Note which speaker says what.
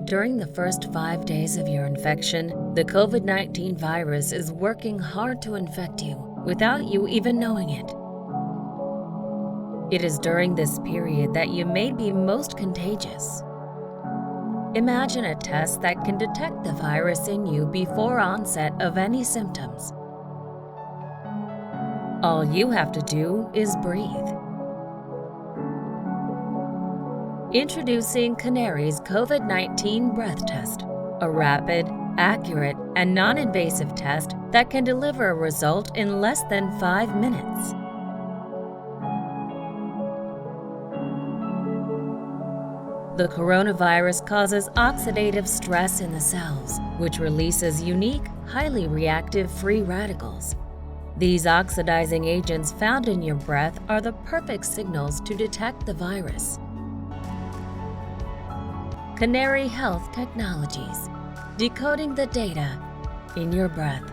Speaker 1: During the first 5 days of your infection, the COVID-19 virus is working hard to infect you without you even knowing it. It is during this period that you may be most contagious. Imagine a test that can detect the virus in you before onset of any symptoms. All you have to do is breathe. Introducing Canary's COVID-19 breath test, a rapid, accurate, and non-invasive test that can deliver a result in less than 5 minutes. The coronavirus causes oxidative stress in the cells, which releases unique, highly reactive free radicals. These oxidizing agents found in your breath are the perfect signals to detect the virus. Canary Health Technologies, decoding the data in your breath.